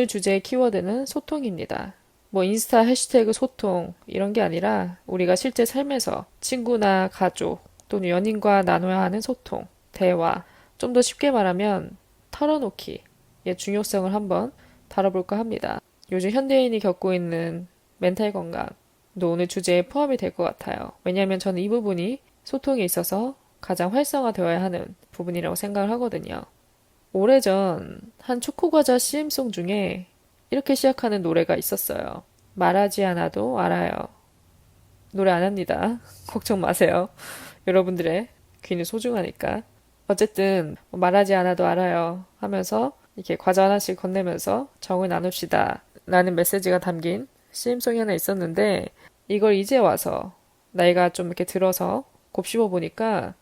오늘 주제의 키워드는 소통입니다. 뭐 인스타 해시태그 소통 이런 게 아니라 우리가 실제 삶에서 친구나 가족 또는 연인과 나눠야 하는 소통, 대화, 좀 더 쉽게 말하면 털어놓기의 중요성을 한번 다뤄볼까 합니다. 요즘 현대인이 겪고 있는 멘탈 건강도 오늘 주제에 포함이 될 것 같아요. 왜냐하면 저는 이 부분이 소통에 있어서 가장 활성화되어야 하는 부분이라고 생각을 하거든요. 오래전 한 초코과자 CM송 중에 이렇게 시작하는 노래가 있었어요. 말하지 않아도 알아요. 노래 안 합니다. 걱정 마세요. 여러분들의 귀는 소중하니까. 어쨌든 말하지 않아도 알아요 하면서 이렇게 과자 하나씩 건네면서 정을 나눕시다 라는 메시지가 담긴 CM송이 하나 있었는데 이걸 이제 와서 나이가 좀 이렇게 들어서 곱씹어 보니까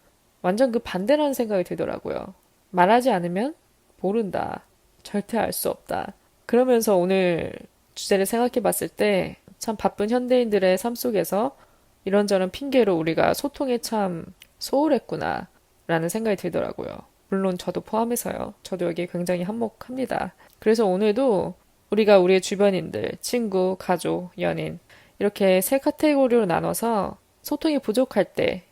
완전 그 반대라는 생각이 들더라고요. 말하지 않으면 모른다. 절대 알 수 없다. 그러면서 오늘 주제를 생각해 봤을 때 참 바쁜 현대인들의 삶 속에서 이런저런 핑계로 우리가 소통에 참 소홀했구나 라는 생각이 들더라고요. 물론 저도 포함해서요. 저도 여기에 굉장히 한몫합니다. 그래서 오늘도 우리가 우리의 주변인들, 친구, 가족, 연인 이렇게 세 카테고리로 나눠서 소통이 부족할 때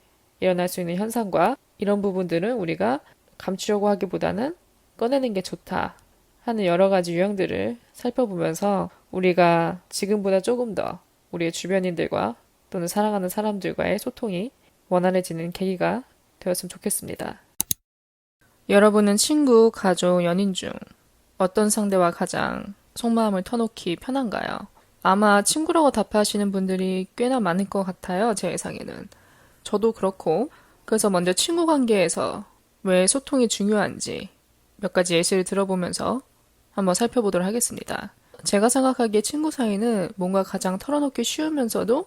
일어날 수 있는 현상과 이런 부분들은 우리가 감추려고 하기보다는 꺼내는 게 좋다 하는 여러 가지 유형들을 살펴보면서 우리가 지금보다 조금 더 우리의 주변인들과 또는 사랑하는 사람들과의 소통이 원활해지는 계기가 되었으면 좋겠습니다. 여러분은 친구, 가족, 연인 중 어떤 상대와 가장 속마음을 터놓기 편한가요? 아마 친구라고 답하시는 분들이 꽤나 많을 것 같아요, 제 예상에는. 저도 그렇고, 그래서 먼저 친구 관계에서 왜 소통이 중요한지 몇 가지 예시를 들어보면서 한번 살펴보도록 하겠습니다. 제가 생각하기에 친구 사이는 뭔가 가장 털어놓기 쉬우면서도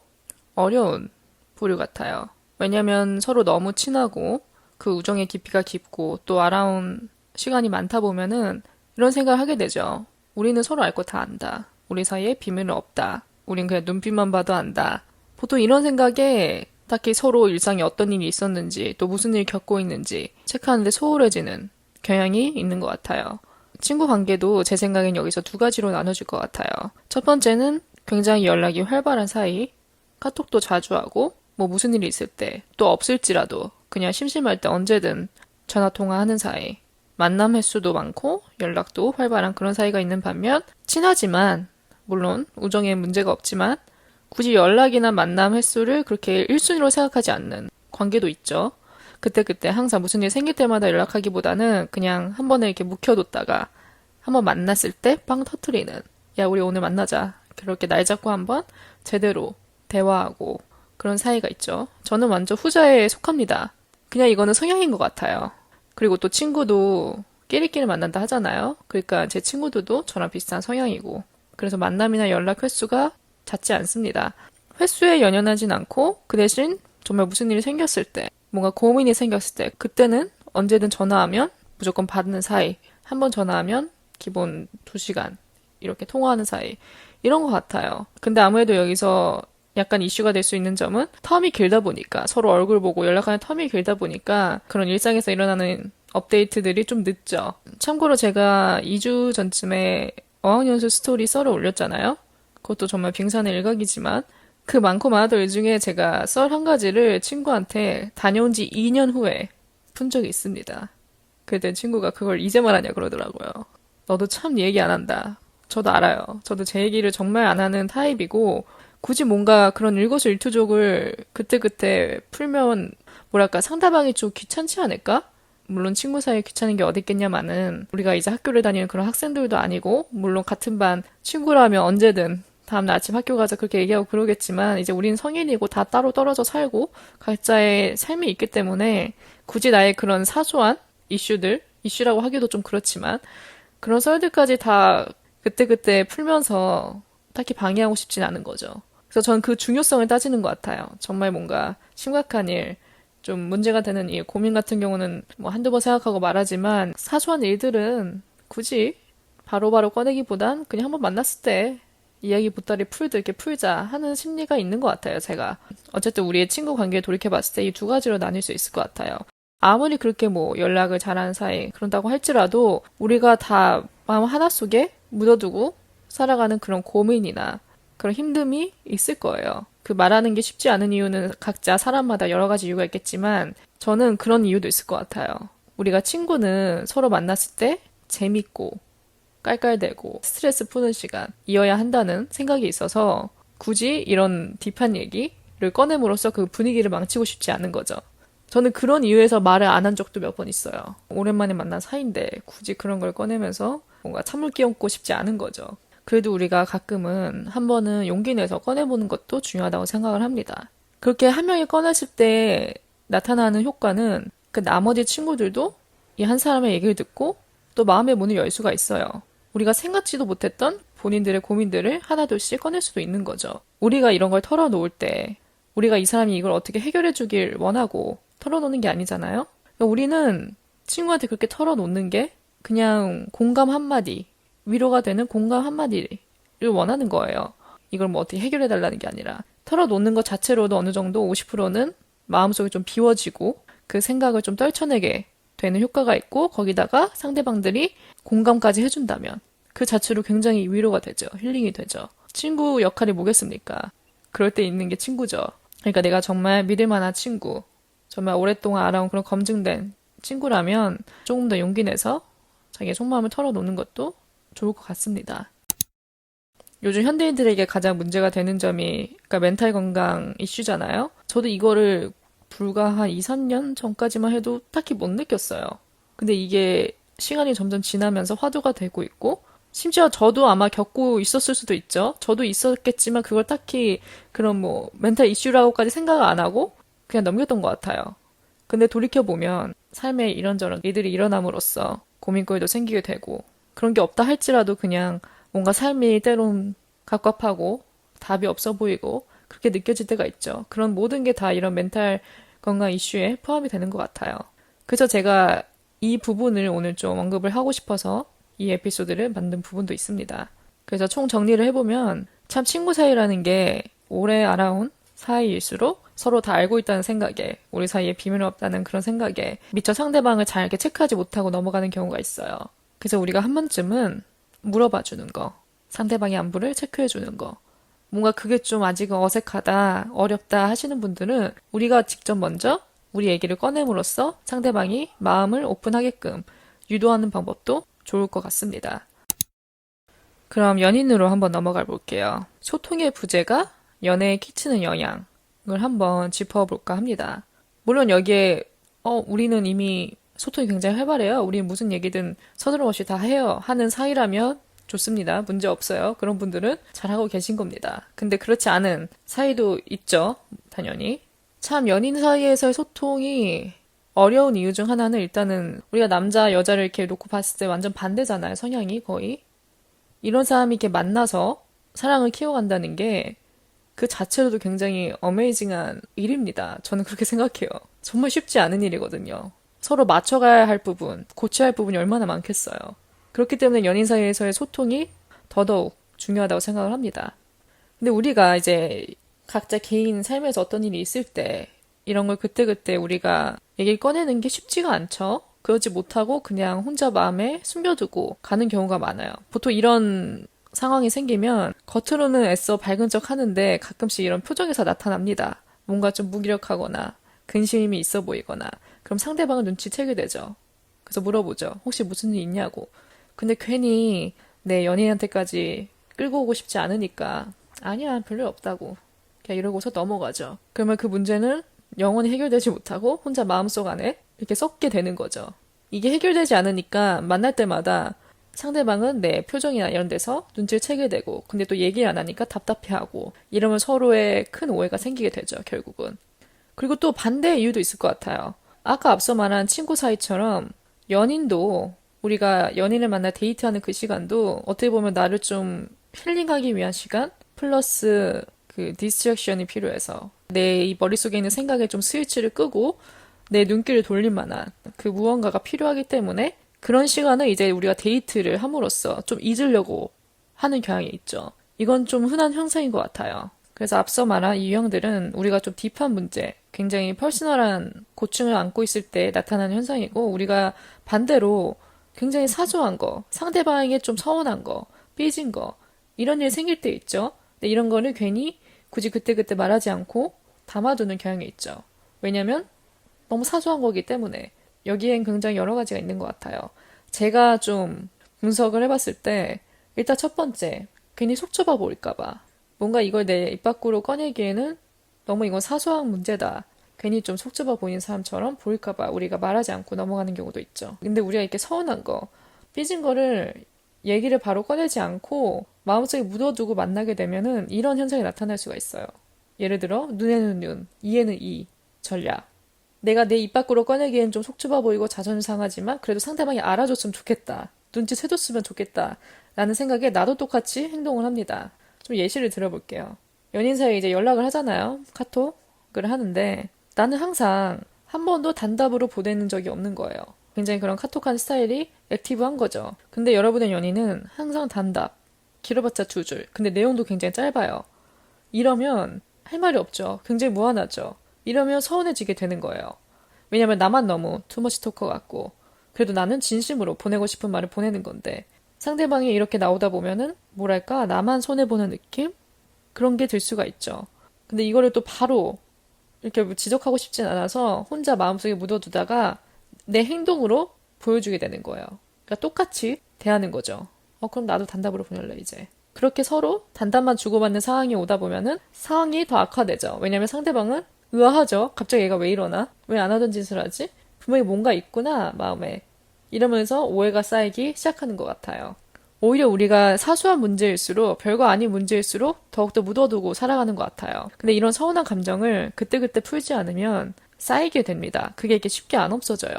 어려운 부류 같아요. 왜냐면 서로 너무 친하고 그 우정의 깊이가 깊고 또 알아온 시간이 많다 보면은 이런 생각을 하게 되죠. 우리는 서로 알 거 다 안다. 우리 사이에 비밀은 없다. 우린 그냥 눈빛만 봐도 안다. 보통 이런 생각에 딱히 서로 일상에 어떤 일이 있었는지 또 무슨 일 겪고 있는지 체크하는데 소홀해지는 경향이 있는 것 같아요. 친구 관계도 제 생각엔 여기서 두 가지로 나눠질 것 같아요. 첫 번째는 굉장히 연락이 활발한 사이, 카톡도 자주 하고 뭐 무슨 일이 있을 때 또 없을지라도 그냥 심심할 때 언제든 전화 통화하는 사이, 만남 횟수도 많고 연락도 활발한 그런 사이가 있는 반면 친하지만 물론 우정에 문제가 없지만 굳이 연락이나 만남 횟수를 그렇게 1순위로 생각하지 않는 관계도 있죠. 그때그때 항상 무슨 일 생길 때마다 연락하기보다는 그냥 한 번에 이렇게 묵혀뒀다가 한번 만났을 때 빵 터트리는 야 우리 오늘 만나자 그렇게 날 잡고 한번 제대로 대화하고 그런 사이가 있죠. 저는 완전 후자에 속합니다. 그냥 이거는 성향인 것 같아요. 그리고 또 친구도 끼리끼리 만난다 하잖아요. 그러니까 제 친구들도 저랑 비슷한 성향이고 그래서 만남이나 연락 횟수가 잦지 않습니다. 횟수에 연연하진 않고 그 대신 정말 무슨 일이 생겼을 때 뭔가 고민이 생겼을 때 그때는 언제든 전화하면 무조건 받는 사이 한 번 전화하면 기본 2시간 이렇게 통화하는 사이 이런 것 같아요. 근데 아무래도 여기서 약간 이슈가 될 수 있는 점은 텀이 길다 보니까 서로 얼굴 보고 연락하는 텀이 길다 보니까 그런 일상에서 일어나는 업데이트들이 좀 늦죠. 참고로 제가 2주 전쯤에 어학연수 스토리 썰을 올렸잖아요. 그것도 정말 빙산의 일각이지만 그 많고 많았던 일 중에 제가 썰 한 가지를 친구한테 다녀온 지 2년 후에 푼 적이 있습니다. 그때 친구가 그걸 이제 말하냐 그러더라고요. 너도 참 얘기 안 한다. 저도 알아요. 저도 제 얘기를 정말 안 하는 타입이고 굳이 뭔가 그런 일거수일투족을 그때그때 풀면 뭐랄까 상대방이 좀 귀찮지 않을까? 물론 친구 사이에 귀찮은 게 어디 있겠냐마는 우리가 이제 학교를 다니는 그런 학생들도 아니고 물론 같은 반 친구라면 언제든 다음날 아침 학교 가서 그렇게 얘기하고 그러겠지만 이제 우린 성인이고 다 따로 떨어져 살고 각자의 삶이 있기 때문에 굳이 나의 그런 사소한 이슈라고 하기도 좀 그렇지만 그런 썰들까지 다 그때그때 풀면서 딱히 방해하고 싶진 않은 거죠. 그래서 저는 그 중요성을 따지는 것 같아요. 정말 뭔가 심각한 일, 좀 문제가 되는 일, 고민 같은 경우는 뭐 한두 번 생각하고 말하지만 사소한 일들은 굳이 바로바로 꺼내기보단 그냥 한번 만났을 때 이야기 보따리 풀듯 이렇게 풀자 하는 심리가 있는 것 같아요, 제가. 어쨌든 우리의 친구 관계에 돌이켜봤을 때 이 두 가지로 나뉠 수 있을 것 같아요. 아무리 그렇게 뭐 연락을 잘하는 사이 그런다고 할지라도 우리가 다 마음 하나 속에 묻어두고 살아가는 그런 고민이나 그런 힘듦이 있을 거예요. 그 말하는 게 쉽지 않은 이유는 각자 사람마다 여러 가지 이유가 있겠지만 저는 그런 이유도 있을 것 같아요. 우리가 친구는 서로 만났을 때 재밌고 깔깔대고 스트레스 푸는 시간이어야 한다는 생각이 있어서 굳이 이런 딥한 얘기를 꺼냄으로써 그 분위기를 망치고 싶지 않은 거죠. 저는 그런 이유에서 말을 안 한 적도 몇 번 있어요. 오랜만에 만난 사이인데 굳이 그런 걸 꺼내면서 뭔가 찬물 끼얹고 싶지 않은 거죠. 그래도 우리가 가끔은 한 번은 용기 내서 꺼내보는 것도 중요하다고 생각을 합니다. 그렇게 한 명이 꺼냈을 때 나타나는 효과는 그 나머지 친구들도 이 한 사람의 얘기를 듣고 또 마음의 문을 열 수가 있어요. 우리가 생각지도 못했던 본인들의 고민들을 하나둘씩 꺼낼 수도 있는 거죠. 우리가 이런 걸 털어놓을 때 우리가 이 사람이 이걸 어떻게 해결해 주길 원하고 털어놓는 게 아니잖아요? 그러니까 우리는 친구한테 그렇게 털어놓는 게 그냥 공감 한마디, 위로가 되는 공감 한마디를 원하는 거예요. 이걸 뭐 어떻게 해결해 달라는 게 아니라 털어놓는 것 자체로도 어느 정도 50%는 마음속이 좀 비워지고 그 생각을 좀 떨쳐내게 되는 효과가 있고 거기다가 상대방들이 공감까지 해준다면 그 자체로 굉장히 위로가 되죠. 힐링이 되죠. 친구 역할이 뭐겠습니까? 그럴 때 있는 게 친구죠. 그러니까 내가 정말 믿을 만한 친구, 정말 오랫동안 알아온 그런 검증된 친구라면 조금 더 용기 내서 자기의 속마음을 털어놓는 것도 좋을 것 같습니다. 요즘 현대인들에게 가장 문제가 되는 점이 그러니까 멘탈 건강 이슈잖아요. 저도 이거를 불과 한 2, 3년 전까지만 해도 딱히 못 느꼈어요. 근데 이게 시간이 점점 지나면서 화두가 되고 있고 심지어 저도 아마 겪고 있었을 수도 있죠. 저도 있었겠지만 그걸 딱히 그런 뭐 멘탈 이슈라고까지 생각을 안 하고 그냥 넘겼던 것 같아요. 근데 돌이켜보면 삶에 이런저런 일들이 일어남으로써 고민거리도 생기게 되고 그런 게 없다 할지라도 그냥 뭔가 삶이 때론 갑갑하고 답이 없어 보이고 그렇게 느껴질 때가 있죠. 그런 모든 게 다 이런 멘탈 건강 이슈에 포함이 되는 것 같아요. 그래서 제가 이 부분을 오늘 좀 언급을 하고 싶어서 이 에피소드를 만든 부분도 있습니다. 그래서 총 정리를 해보면 참 친구 사이라는 게 오래 알아온 사이일수록 서로 다 알고 있다는 생각에 우리 사이에 비밀 없다는 그런 생각에 미처 상대방을 잘 이렇게 체크하지 못하고 넘어가는 경우가 있어요. 그래서 우리가 한 번쯤은 물어봐 주는 거, 상대방의 안부를 체크해 주는 거. 뭔가 그게 좀 아직은 어색하다, 어렵다 하시는 분들은 우리가 직접 먼저 우리 얘기를 꺼냄으로써 상대방이 마음을 오픈하게끔 유도하는 방법도 좋을 것 같습니다. 그럼 연인으로 한번 넘어가 볼게요. 소통의 부재가 연애에 끼치는 영향을 한번 짚어볼까 합니다. 물론 여기에 우리는 이미 소통이 굉장히 활발해요. 우리는 무슨 얘기든 서두름 없이 다 해요. 하는 사이라면 좋습니다. 문제 없어요. 그런 분들은 잘하고 계신 겁니다. 근데 그렇지 않은 사이도 있죠. 당연히. 참 연인 사이에서의 소통이 어려운 이유 중 하나는 일단은 우리가 남자, 여자를 이렇게 놓고 봤을 때 완전 반대잖아요. 성향이 거의. 이런 사람이 이렇게 만나서 사랑을 키워간다는 게 그 자체로도 굉장히 어메이징한 일입니다. 저는 그렇게 생각해요. 정말 쉽지 않은 일이거든요. 서로 맞춰가야 할 부분, 고쳐야 할 부분이 얼마나 많겠어요. 그렇기 때문에 연인 사이에서의 소통이 더더욱 중요하다고 생각을 합니다. 근데 우리가 이제 각자 개인 삶에서 어떤 일이 있을 때 이런 걸 그때그때 우리가 얘기를 꺼내는 게 쉽지가 않죠. 그러지 못하고 그냥 혼자 마음에 숨겨두고 가는 경우가 많아요. 보통 이런 상황이 생기면 겉으로는 애써 밝은 척 하는데 가끔씩 이런 표정에서 나타납니다. 뭔가 좀 무기력하거나 근심이 있어 보이거나 그럼 상대방은 눈치채게 되죠. 그래서 물어보죠. 혹시 무슨 일 있냐고. 근데 괜히 내 연인한테까지 끌고 오고 싶지 않으니까 아니야 별로 없다고 그냥 이러고서 넘어가죠. 그러면 그 문제는 영원히 해결되지 못하고 혼자 마음속 안에 이렇게 썩게 되는 거죠. 이게 해결되지 않으니까 만날 때마다 상대방은 내 표정이나 이런 데서 눈치를 채게 되고 근데 또 얘기를 안 하니까 답답해하고 이러면 서로의 큰 오해가 생기게 되죠. 결국은. 그리고 또 반대의 이유도 있을 것 같아요. 아까 앞서 말한 친구 사이처럼 연인도 우리가 연인을 만나 데이트하는 그 시간도 어떻게 보면 나를 좀 힐링하기 위한 시간 플러스 그 디스트랙션이 필요해서 내 이 머릿속에 있는 생각에 좀 스위치를 끄고 내 눈길을 돌릴 만한 그 무언가가 필요하기 때문에 그런 시간을 이제 우리가 데이트를 함으로써 좀 잊으려고 하는 경향이 있죠. 이건 좀 흔한 현상인 것 같아요. 그래서 앞서 말한 이 유형들은 우리가 좀 딥한 문제, 굉장히 퍼스널한 고충을 안고 있을 때 나타나는 현상이고 우리가 반대로 굉장히 사소한 거, 상대방에게 좀 서운한 거, 삐진 거, 이런 일 생길 때 있죠. 근데 이런 거를 괜히 굳이 그때그때 말하지 않고 담아두는 경향이 있죠. 왜냐면 너무 사소한 거기 때문에 여기엔 굉장히 여러 가지가 있는 것 같아요. 제가 좀 분석을 해봤을 때 일단 첫 번째, 괜히 속 좁아 보일까 봐. 뭔가 이걸 내 입 밖으로 꺼내기에는 너무 이건 사소한 문제다. 괜히 좀 속 좁아 보이는 사람처럼 보일까 봐 우리가 말하지 않고 넘어가는 경우도 있죠. 근데 우리가 이렇게 서운한 거, 삐진 거를 얘기를 바로 꺼내지 않고 마음속에 묻어두고 만나게 되면은 이런 현상이 나타날 수가 있어요. 예를 들어 눈에는 눈, 이에는 이 전략. 내가 내 입 밖으로 꺼내기엔 좀 속 좁아 보이고 자존심 상하지만 그래도 상대방이 알아줬으면 좋겠다. 눈치채줬으면 좋겠다. 라는 생각에 나도 똑같이 행동을 합니다. 좀 예시를 들어볼게요. 연인 사이에 이제 연락을 하잖아요. 카톡을 하는데 나는 항상 한 번도 단답으로 보내는 적이 없는 거예요. 굉장히 그런 카톡한 스타일이 액티브한 거죠. 근데 여러분의 연인은 항상 단답, 길어봤자 두 줄. 근데 내용도 굉장히 짧아요. 이러면 할 말이 없죠. 굉장히 무한하죠. 이러면 서운해지게 되는 거예요. 왜냐면 나만 너무 투머치 토커 같고 그래도 나는 진심으로 보내고 싶은 말을 보내는 건데 상대방이 이렇게 나오다 보면은 뭐랄까 나만 손해보는 느낌? 그런 게 들 수가 있죠. 근데 이거를 또 바로 이렇게 뭐 지적하고 싶진 않아서 혼자 마음속에 묻어두다가 내 행동으로 보여주게 되는 거예요. 그러니까 똑같이 대하는 거죠. 그럼 나도 단답으로 보낼래, 이제. 그렇게 서로 단답만 주고받는 상황이 오다 보면은 상황이 더 악화되죠. 왜냐면 상대방은 의아하죠. 갑자기 얘가 왜 이러나? 왜 안 하던 짓을 하지? 분명히 뭔가 있구나, 마음에. 이러면서 오해가 쌓이기 시작하는 것 같아요. 오히려 우리가 사소한 문제일수록 별거 아닌 문제일수록 더욱더 묻어두고 살아가는 것 같아요. 근데 이런 서운한 감정을 그때그때 풀지 않으면 쌓이게 됩니다. 그게 이렇게 쉽게 안 없어져요.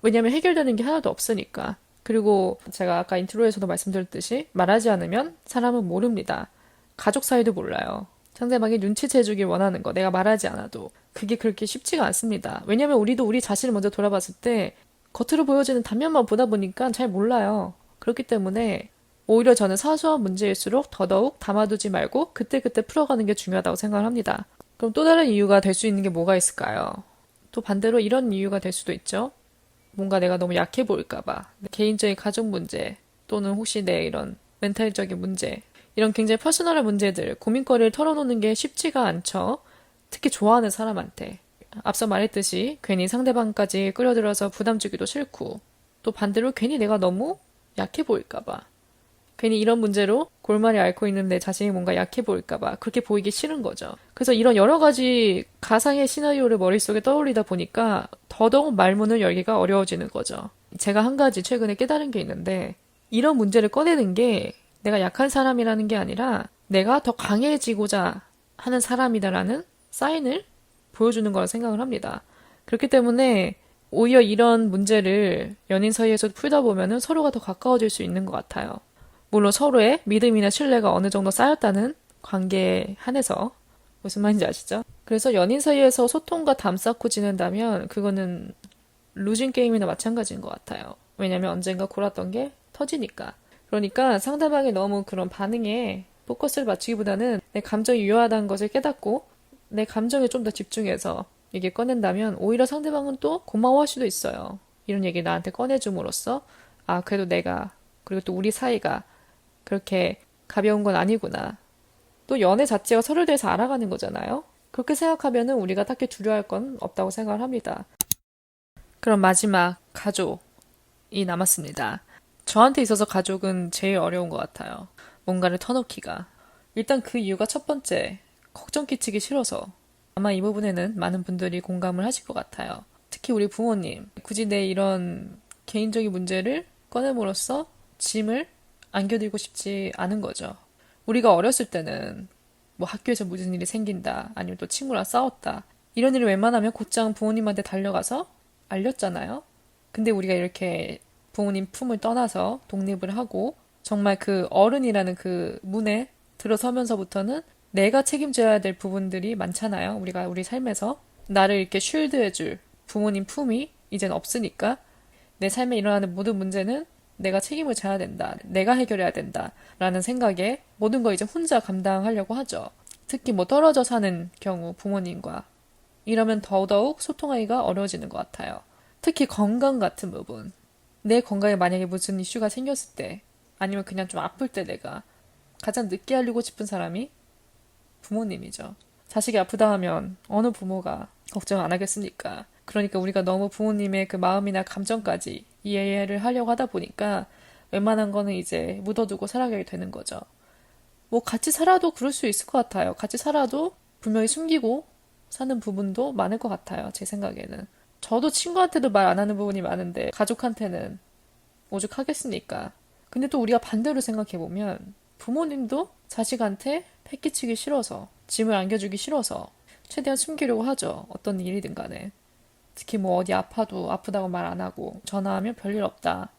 왜냐면 해결되는 게 하나도 없으니까. 그리고 제가 아까 인트로에서도 말씀드렸듯이 말하지 않으면 사람은 모릅니다. 가족 사이도 몰라요. 상대방이 눈치채주길 원하는 거 내가 말하지 않아도 그게 그렇게 쉽지가 않습니다. 왜냐면 우리도 우리 자신을 먼저 돌아봤을 때 겉으로 보여지는 단면만 보다 보니까 잘 몰라요. 그렇기 때문에 오히려 저는 사소한 문제일수록 더더욱 담아두지 말고 그때그때 풀어가는 게 중요하다고 생각을 합니다. 그럼 또 다른 이유가 될 수 있는 게 뭐가 있을까요? 또 반대로 이런 이유가 될 수도 있죠. 뭔가 내가 너무 약해 보일까 봐. 개인적인 가족 문제 또는 혹시 내 이런 멘탈적인 문제 이런 굉장히 퍼스널한 문제들 고민거리를 털어놓는 게 쉽지가 않죠. 특히 좋아하는 사람한테. 앞서 말했듯이 괜히 상대방까지 끌어들여서 부담 주기도 싫고 또 반대로 괜히 내가 너무 약해 보일까 봐. 괜히 이런 문제로 골마리 앓고 있는 내 자신이 뭔가 약해 보일까 봐 그렇게 보이기 싫은 거죠. 그래서 이런 여러 가지 가상의 시나리오를 머릿속에 떠올리다 보니까 더더욱 말문을 열기가 어려워지는 거죠. 제가 한 가지 최근에 깨달은 게 있는데 이런 문제를 꺼내는 게 내가 약한 사람이라는 게 아니라 내가 더 강해지고자 하는 사람이다라는 사인을 보여주는 거라 생각을 합니다. 그렇기 때문에 오히려 이런 문제를 연인 사이에서 풀다 보면은 서로가 더 가까워질 수 있는 것 같아요. 물론 서로의 믿음이나 신뢰가 어느 정도 쌓였다는 관계에 한해서 무슨 말인지 아시죠? 그래서 연인 사이에서 소통과 담 쌓고 지낸다면 그거는 루징 게임이나 마찬가지인 것 같아요. 왜냐면 언젠가 골았던 게 터지니까. 그러니까 상대방이 너무 그런 반응에 포커스를 맞추기보다는 내 감정이 유효하다는 것을 깨닫고 내 감정에 좀 더 집중해서 얘기 꺼낸다면 오히려 상대방은 또 고마워할 수도 있어요. 이런 얘기 나한테 꺼내줌으로써 아 그래도 내가 그리고 또 우리 사이가 그렇게 가벼운 건 아니구나. 또 연애 자체가 서로에 대해서 알아가는 거잖아요. 그렇게 생각하면은 우리가 딱히 두려워할 건 없다고 생각을 합니다. 그럼 마지막 가족이 남았습니다. 저한테 있어서 가족은 제일 어려운 것 같아요. 뭔가를 터놓기가. 일단 그 이유가 첫 번째, 걱정 끼치기 싫어서. 아마 이 부분에는 많은 분들이 공감을 하실 것 같아요. 특히 우리 부모님. 굳이 내 이런 개인적인 문제를 꺼냄으로써 짐을 안겨드리고 싶지 않은 거죠. 우리가 어렸을 때는 뭐 학교에서 무슨 일이 생긴다, 아니면 또 친구랑 싸웠다. 이런 일을 웬만하면 곧장 부모님한테 달려가서 알렸잖아요. 근데 우리가 이렇게 부모님 품을 떠나서 독립을 하고 정말 그 어른이라는 그 문에 들어서면서부터는 내가 책임져야 될 부분들이 많잖아요. 우리가 우리 삶에서 나를 이렇게 쉴드해줄 부모님 품이 이젠 없으니까 내 삶에 일어나는 모든 문제는 내가 책임을 져야 된다. 내가 해결해야 된다. 라는 생각에 모든 걸 이제 혼자 감당하려고 하죠. 특히 뭐 떨어져 사는 경우 부모님과 이러면 더더욱 소통하기가 어려워지는 것 같아요. 특히 건강 같은 부분. 내 건강에 만약에 무슨 이슈가 생겼을 때 아니면 그냥 좀 아플 때 내가 가장 늦게 알리고 싶은 사람이 부모님이죠. 자식이 아프다 하면 어느 부모가 걱정 안 하겠습니까? 그러니까 우리가 너무 부모님의 그 마음이나 감정까지 이해를 하려고 하다 보니까 웬만한 거는 이제 묻어두고 살아가게 되는 거죠. 뭐 같이 살아도 그럴 수 있을 것 같아요. 같이 살아도 분명히 숨기고 사는 부분도 많을 것 같아요. 제 생각에는. 저도 친구한테도 말 안 하는 부분이 많은데 가족한테는 오죽하겠습니까? 근데 또 우리가 반대로 생각해보면 부모님도 자식한테 패기치기 싫어서 짐을 안겨주기 싫어서 최대한 숨기려고 하죠. 어떤 일이든 간에. 특히 뭐 어디 아파도 아프다고 말 안 하고 전화하면 별일 없다.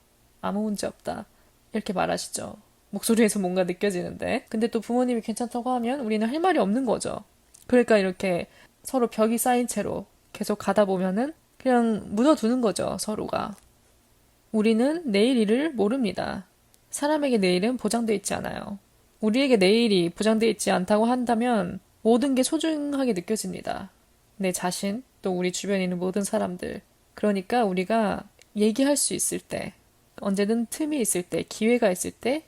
아무 문제 없다. 이렇게 말하시죠. 목소리에서 뭔가 느껴지는데. 근데 또 부모님이 괜찮다고 하면 우리는 할 말이 없는 거죠. 그러니까 이렇게 서로 벽이 쌓인 채로 계속 가다 보면은 그냥 묻어두는 거죠, 서로가. 우리는 내일 일을 모릅니다. 사람에게 내일은 보장돼 있지 않아요. 우리에게 내일이 보장돼 있지 않다고 한다면 모든 게 소중하게 느껴집니다. 내 자신, 또 우리 주변에 있는 모든 사람들. 그러니까 우리가 얘기할 수 있을 때, 언제든 틈이 있을 때, 기회가 있을 때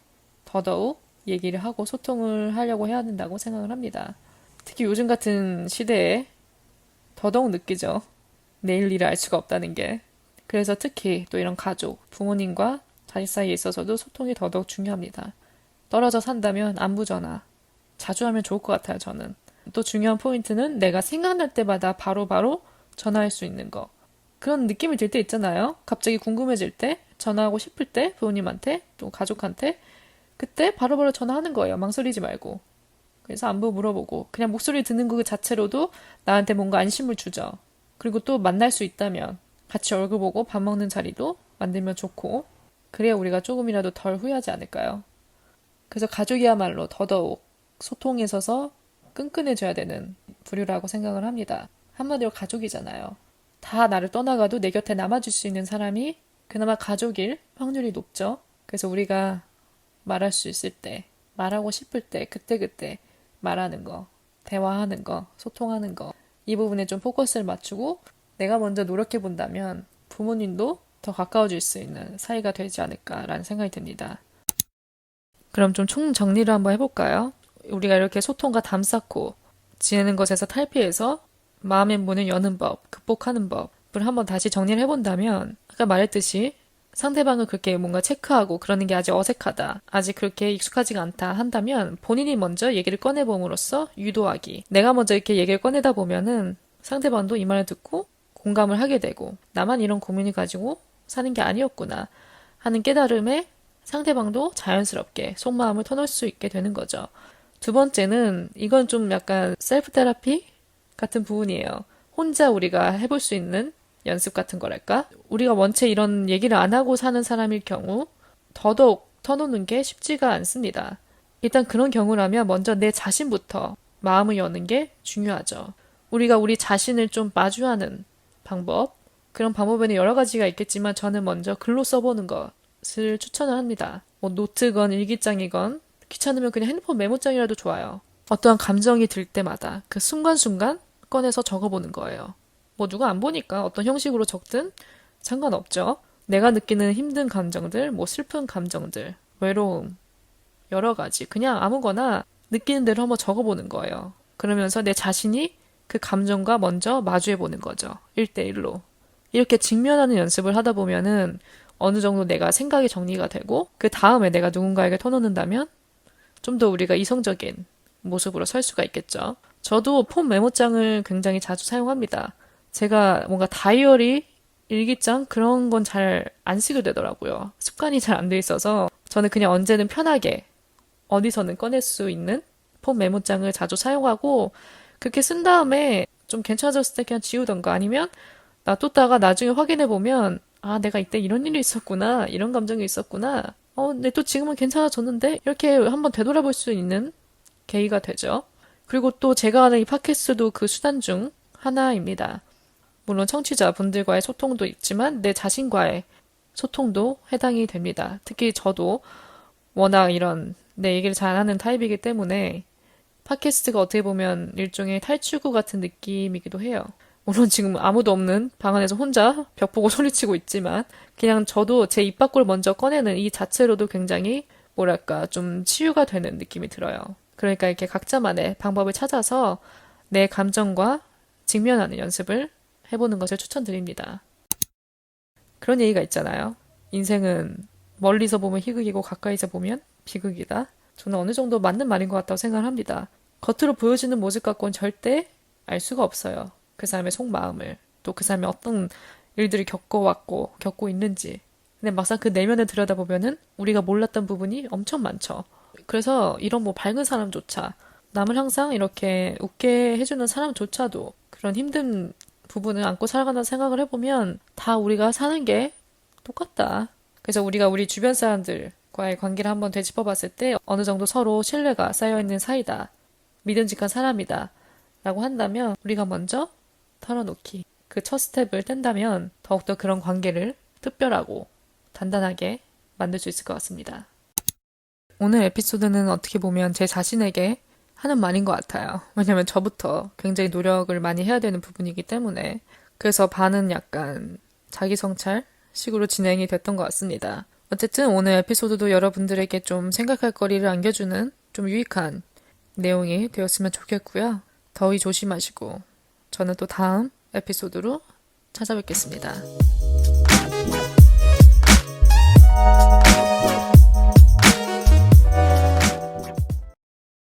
더더욱 얘기를 하고 소통을 하려고 해야 된다고 생각을 합니다. 특히 요즘 같은 시대에 더더욱 느끼죠. 내일 일을 알 수가 없다는 게. 그래서 특히 또 이런 가족, 부모님과 자식 사이에 있어서도 소통이 더더욱 중요합니다. 떨어져 산다면 안부 전화 자주 하면 좋을 것 같아요, 저는. 또 중요한 포인트는 내가 생각날 때마다 바로바로 전화할 수 있는 거. 그런 느낌이 들 때 있잖아요. 갑자기 궁금해질 때, 전화하고 싶을 때, 부모님한테, 또 가족한테, 그때 바로바로 전화하는 거예요. 망설이지 말고. 그래서 안부 물어보고, 그냥 목소리 듣는 그 자체로도 나한테 뭔가 안심을 주죠. 그리고 또 만날 수 있다면, 같이 얼굴 보고 밥 먹는 자리도 만들면 좋고, 그래야 우리가 조금이라도 덜 후회하지 않을까요? 그래서 가족이야말로 더더욱 소통에 있어서 끈끈해져야 되는 부류라고 생각을 합니다. 한마디로 가족이잖아요. 다 나를 떠나가도 내 곁에 남아줄 수 있는 사람이 그나마 가족일 확률이 높죠. 그래서 우리가 말할 수 있을 때, 말하고 싶을 때, 그때그때 말하는 거, 대화하는 거, 소통하는 거, 이 부분에 좀 포커스를 맞추고 내가 먼저 노력해 본다면 부모님도 더 가까워질 수 있는 사이가 되지 않을까라는 생각이 듭니다. 그럼 좀 총정리를 한번 해볼까요? 우리가 이렇게 소통과 담 쌓고 지내는 것에서 탈피해서 마음의 문을 여는 법, 극복하는 법을 한번 다시 정리를 해본다면 아까 말했듯이 상대방을 그렇게 뭔가 체크하고 그러는 게 아직 어색하다, 아직 그렇게 익숙하지가 않다 한다면 본인이 먼저 얘기를 꺼내봄으로써 유도하기. 내가 먼저 이렇게 얘기를 꺼내다 보면은 상대방도 이 말을 듣고 공감을 하게 되고 나만 이런 고민을 가지고 사는 게 아니었구나 하는 깨달음에 상대방도 자연스럽게 속마음을 터놓을 수 있게 되는 거죠. 두 번째는 이건 좀 약간 셀프 테라피 같은 부분이에요. 혼자 우리가 해볼 수 있는 연습 같은 거랄까? 우리가 원체 이런 얘기를 안 하고 사는 사람일 경우 더더욱 터놓는 게 쉽지가 않습니다. 일단 그런 경우라면 먼저 내 자신부터 마음을 여는 게 중요하죠. 우리가 우리 자신을 좀 마주하는 방법, 그런 방법에는 여러 가지가 있겠지만 저는 먼저 글로 써보는 것을 추천을 합니다. 뭐 노트건 일기장이건 귀찮으면 그냥 핸드폰 메모장이라도 좋아요. 어떠한 감정이 들 때마다 그 순간순간 꺼내서 적어보는 거예요. 뭐 누가 안 보니까 어떤 형식으로 적든 상관없죠. 내가 느끼는 힘든 감정들, 뭐 슬픈 감정들, 외로움, 여러 가지 그냥 아무거나 느끼는 대로 한번 적어보는 거예요. 그러면서 내 자신이 그 감정과 먼저 마주해보는 거죠. 1대1로. 이렇게 직면하는 연습을 하다 보면은 어느 정도 내가 생각이 정리가 되고 그 다음에 내가 누군가에게 터놓는다면 좀 더 우리가 이성적인 모습으로 설 수가 있겠죠. 저도 폰 메모장을 굉장히 자주 사용합니다. 제가 뭔가 다이어리, 일기장 그런 건 잘 안 쓰게 되더라고요. 습관이 잘 안 돼 있어서 저는 그냥 언제든 편하게 어디서는 꺼낼 수 있는 폰 메모장을 자주 사용하고 그렇게 쓴 다음에 좀 괜찮아졌을 때 그냥 지우던가 아니면 놔뒀다가 나중에 확인해 보면 아, 내가 이때 이런 일이 있었구나. 이런 감정이 있었구나. 근데 또 지금은 괜찮아졌는데? 이렇게 한번 되돌아볼 수 있는 계기가 되죠. 그리고 또 제가 하는 이 팟캐스트도 그 수단 중 하나입니다. 물론 청취자분들과의 소통도 있지만 내 자신과의 소통도 해당이 됩니다. 특히 저도 워낙 이런 내 얘기를 잘하는 타입이기 때문에 팟캐스트가 어떻게 보면 일종의 탈출구 같은 느낌이기도 해요. 물론 지금 아무도 없는 방 안에서 혼자 벽 보고 소리치고 있지만 그냥 저도 제 입 밖을 먼저 꺼내는 이 자체로도 굉장히 뭐랄까, 좀 치유가 되는 느낌이 들어요. 그러니까 이렇게 각자만의 방법을 찾아서 내 감정과 직면하는 연습을 해보는 것을 추천드립니다. 그런 얘기가 있잖아요. 인생은 멀리서 보면 희극이고 가까이서 보면 비극이다. 저는 어느 정도 맞는 말인 것 같다고 생각을 합니다. 겉으로 보여지는 모습 갖고는 절대 알 수가 없어요. 그 사람의 속마음을. 또 그 사람이 어떤 일들을 겪어왔고, 겪고 있는지. 근데 막상 그 내면을 들여다보면은 우리가 몰랐던 부분이 엄청 많죠. 그래서 이런 뭐 밝은 사람조차, 남을 항상 이렇게 웃게 해주는 사람조차도 그런 힘든 부분을 안고 살아간다는 생각을 해보면 다 우리가 사는 게 똑같다. 그래서 우리가 우리 주변 사람들과의 관계를 한번 되짚어 봤을 때 어느 정도 서로 신뢰가 쌓여있는 사이다. 믿음직한 사람이다. 라고 한다면 우리가 먼저 털어놓기. 그 첫 스텝을 뗀다면 더욱더 그런 관계를 특별하고 단단하게 만들 수 있을 것 같습니다. 오늘 에피소드는 어떻게 보면 제 자신에게 하는 말인 것 같아요. 왜냐면 저부터 굉장히 노력을 많이 해야 되는 부분이기 때문에. 그래서 반은 약간 자기 성찰 식으로 진행이 됐던 것 같습니다. 어쨌든 오늘 에피소드도 여러분들에게 좀 생각할 거리를 안겨주는 좀 유익한 내용이 되었으면 좋겠고요. 더위 조심하시고 저는 또 다음 에피소드로 찾아뵙겠습니다.